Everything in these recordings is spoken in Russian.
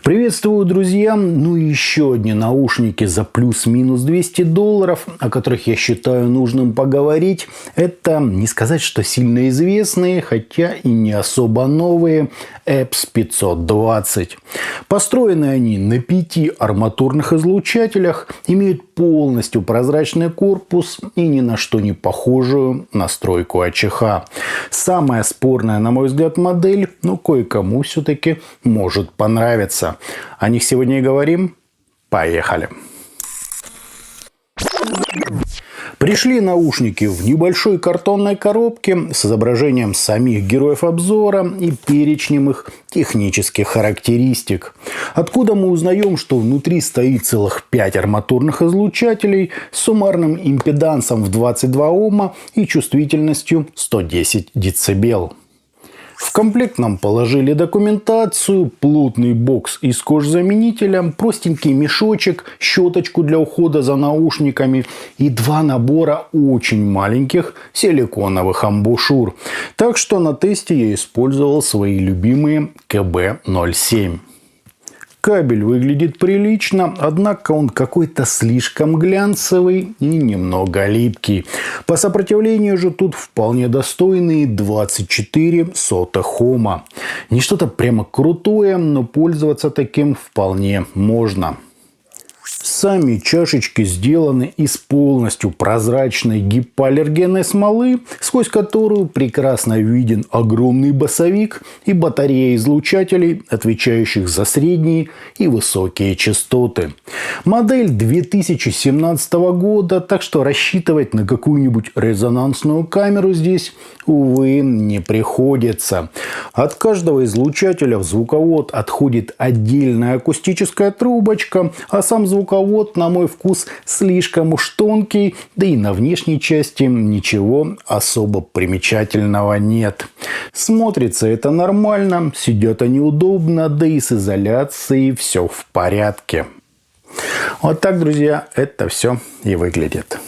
Приветствую, друзья! Ну и еще одни наушники за плюс-минус $200, о которых я считаю нужным поговорить. Это не сказать, что сильно известные, хотя и не особо новые EPS 520. Построены они на 5 арматурных излучателях, имеют полностью прозрачный корпус и ни на что не похожую настройку АЧХ. Самая спорная, на мой взгляд, модель, но кое-кому все-таки может понравиться. О них сегодня и говорим. Поехали! Пришли наушники в небольшой картонной коробке с изображением самих героев обзора и перечнем их технических характеристик. Откуда мы узнаем, что внутри стоит целых 5 арматурных излучателей с суммарным импедансом в 22 Ома и чувствительностью 110 дБ. В комплект нам положили документацию, плотный бокс из кожзаменителя, простенький мешочек, щеточку для ухода за наушниками и 2 набора очень маленьких силиконовых амбушюр. Так что на тесте я использовал свои любимые КБ-07. Кабель выглядит прилично, однако он какой-то слишком глянцевый и немного липкий. По сопротивлению же тут вполне достойные 24 Ома. Не что-то прямо крутое, но пользоваться таким вполне можно. Сами чашечки сделаны из полностью прозрачной гипоаллергенной смолы, сквозь которую прекрасно виден огромный басовик и батарея излучателей, отвечающих за средние и высокие частоты. Модель 2017 года, так что рассчитывать на какую-нибудь резонансную камеру здесь, увы, не приходится. От каждого излучателя в звуковод отходит отдельная акустическая трубочка, а сам звуковод, на мой вкус, слишком уж тонкий, да и на внешней части ничего особо примечательного нет. Смотрится это нормально, сидят они удобно, да и с изоляцией все в порядке. Вот так, друзья, это все и выглядит.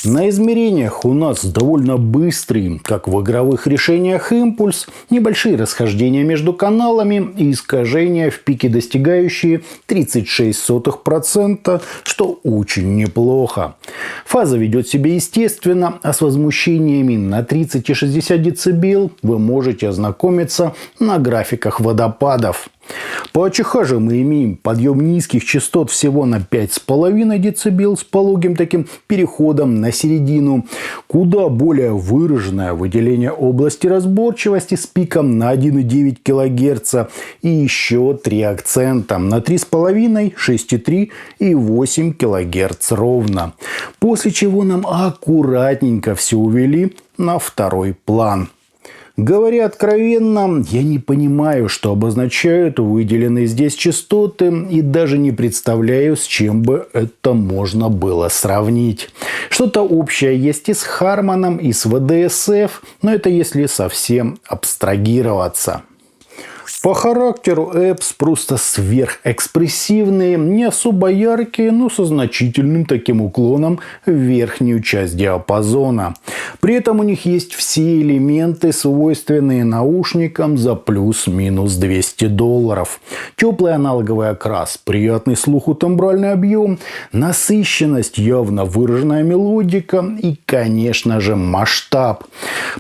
На измерениях у нас довольно быстрый, как в игровых решениях, импульс, небольшие расхождения между каналами и искажения в пике, достигающие 0,36%, что очень неплохо. Фаза ведет себя естественно, а с возмущениями на 30 и 60 дБ вы можете ознакомиться на графиках водопадов. По АЧХ же мы имеем подъем низких частот всего на 5,5 дБ с пологим таким переходом на середину. Куда более выраженное выделение области разборчивости с пиком на 1,9 кГц. И еще 3 акцента на 3,5, 6,3 и 8 кГц ровно. После чего нам аккуратненько все увели на второй план. Говоря откровенно, я не понимаю, что обозначают выделенные здесь частоты, и даже не представляю, с чем бы это можно было сравнить. Что-то общее есть и с Харманом, и с ВДСФ, но это если совсем абстрагироваться. По характеру EPS просто сверхэкспрессивные, не особо яркие, но со значительным таким уклоном в верхнюю часть диапазона. При этом у них есть все элементы, свойственные наушникам за плюс-минус $200. Теплый аналоговый окрас, приятный слуху тембральный объем, насыщенность, явно выраженная мелодика и, конечно же, масштаб.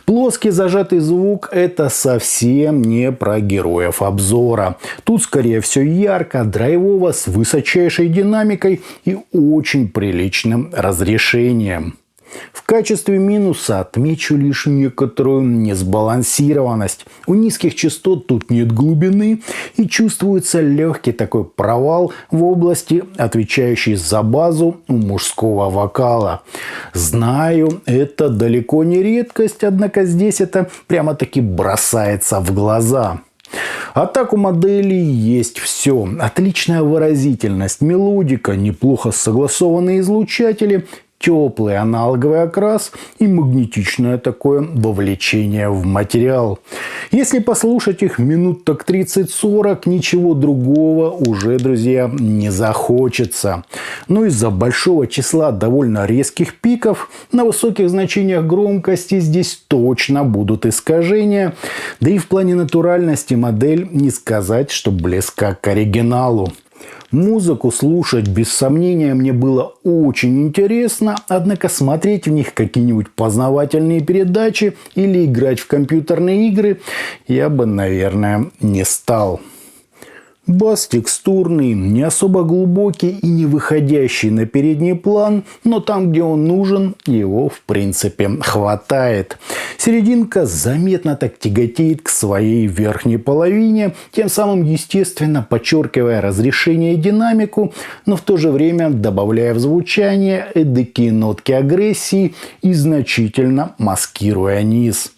Плоский зажатый звук – это совсем не про героев обзора. Тут, скорее всего, ярко, драйвово, с высочайшей динамикой и очень приличным разрешением. В качестве минуса отмечу лишь некоторую несбалансированность. У низких частот тут нет глубины и чувствуется легкий такой провал в области, отвечающей за базу у мужского вокала. Знаю, это далеко не редкость, однако здесь это прямо-таки бросается в глаза. А так у модели есть все. Отличная выразительность, мелодика, неплохо согласованные излучатели, теплый аналоговый окрас и магнетичное такое вовлечение в материал. Если послушать их минут так 30-40, ничего другого уже, друзья, не захочется. Но из-за большого числа довольно резких пиков на высоких значениях громкости здесь точно будут искажения. Да и в плане натуральности модель не сказать, что близка к оригиналу. Музыку слушать, без сомнения, мне было очень интересно, однако смотреть в них какие-нибудь познавательные передачи или играть в компьютерные игры я бы, наверное, не стал. Бас текстурный, не особо глубокий и не выходящий на передний план, но там, где он нужен, его в принципе хватает. Серединка заметно так тяготеет к своей верхней половине, тем самым естественно подчеркивая разрешение и динамику, но в то же время добавляя в звучание эдакие нотки агрессии и значительно маскируя низ.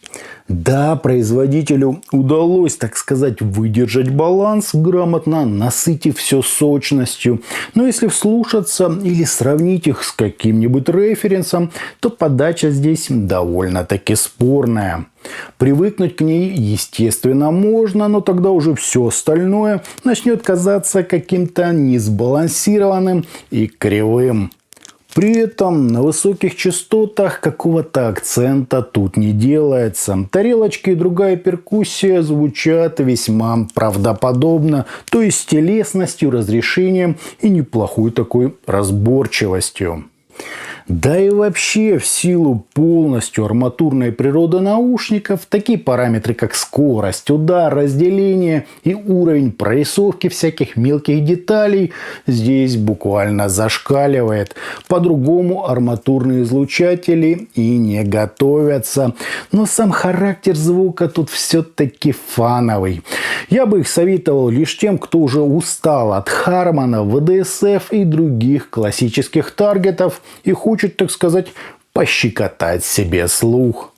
Да, производителю удалось, так сказать, выдержать баланс, грамотно насытив все сочностью. Но если вслушаться или сравнить их с каким-нибудь референсом, то подача здесь довольно-таки спорная. Привыкнуть к ней, естественно, можно, но тогда уже все остальное начнет казаться каким-то несбалансированным и кривым. При этом на высоких частотах какого-то акцента тут не делается. Тарелочки и другая перкуссия звучат весьма правдоподобно, то есть с телесностью, разрешением и неплохой такой разборчивостью. Да и вообще, в силу полностью арматурной природы наушников, такие параметры, как скорость, удар, разделение и уровень прорисовки всяких мелких деталей здесь буквально зашкаливает. По-другому арматурные излучатели и не готовятся. Но сам характер звука тут все-таки фановый. Я бы их советовал лишь тем, кто уже устал от Harman, VDSF и других классических таргетов и хочет, так сказать, пощекотать себе слух.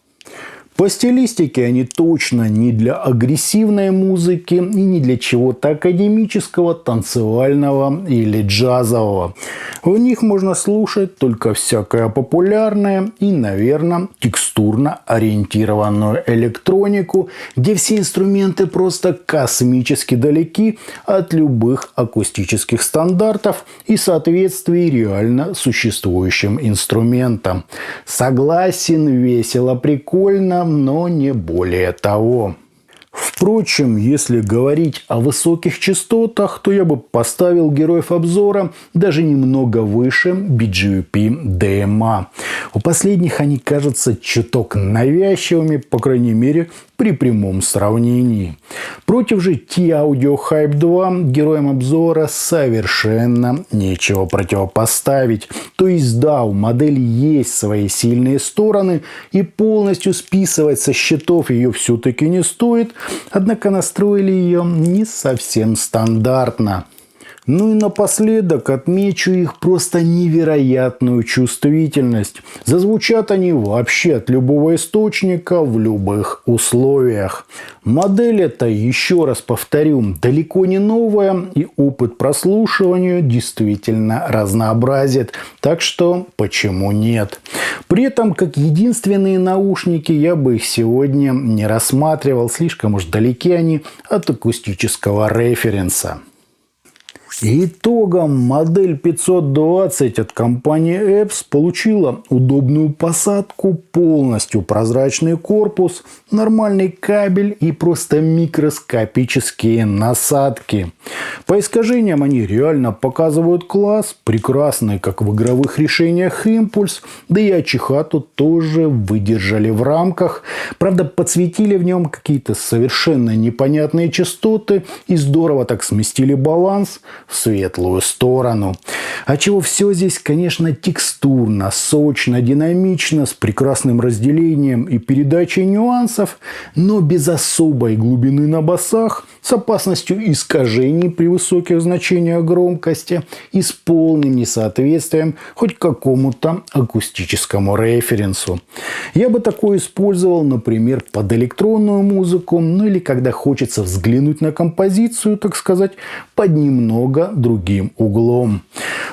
По стилистике они точно не для агрессивной музыки и не для чего-то академического, танцевального или джазового. В них можно слушать только всякое популярное и, наверное, текстурно ориентированную электронику, где все инструменты просто космически далеки от любых акустических стандартов и соответствии реально существующим инструментам. Согласен, весело, прикольно, но не более того. Впрочем, если говорить о высоких частотах, то я бы поставил героев обзора даже немного выше BGP DMA. У последних они кажутся чуток навязчивыми, по крайней мере, при прямом сравнении. Против же T-Audio Hype 2 героям обзора совершенно нечего противопоставить. То есть да, у модели есть свои сильные стороны, и полностью списывать со счетов ее все-таки не стоит, однако настроили ее не совсем стандартно. Ну и напоследок отмечу их просто невероятную чувствительность. Зазвучат они вообще от любого источника в любых условиях. Модель эта, еще раз повторю, далеко не новая, и опыт прослушивания действительно разнообразит. Так что почему нет? При этом, как единственные наушники, я бы их сегодня не рассматривал. Слишком уж далеки они от акустического референса. Итогом модель 520 от компании Epps получила удобную посадку, полностью прозрачный корпус, нормальный кабель и просто микроскопические насадки. По искажениям они реально показывают класс, прекрасный, как в игровых решениях, импульс, да и АЧХ тут тоже выдержали в рамках. Правда, подсветили в нем какие-то совершенно непонятные частоты и здорово так сместили баланс в светлую сторону. А чего все здесь, конечно, текстурно, сочно, динамично, с прекрасным разделением и передачей нюансов, но без особой глубины на басах, с опасностью искажений при высоких значениях громкости и с полным несоответствием хоть какому-то акустическому референсу. Я бы такое использовал, например, под электронную музыку, ну или когда хочется взглянуть на композицию, так сказать, под немного немного другим углом.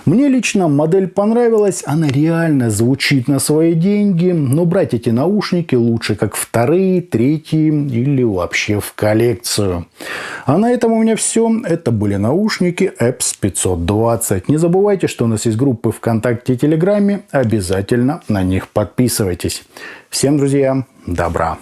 Мне лично модель понравилась, она реально звучит на свои деньги, но брать эти наушники лучше как вторые, третьи или вообще в коллекцию. А на этом у меня все. Это были наушники Epps 520. Не забывайте, что у нас есть группы ВКонтакте и Телеграме. Обязательно на них подписывайтесь. Всем, друзья, добра!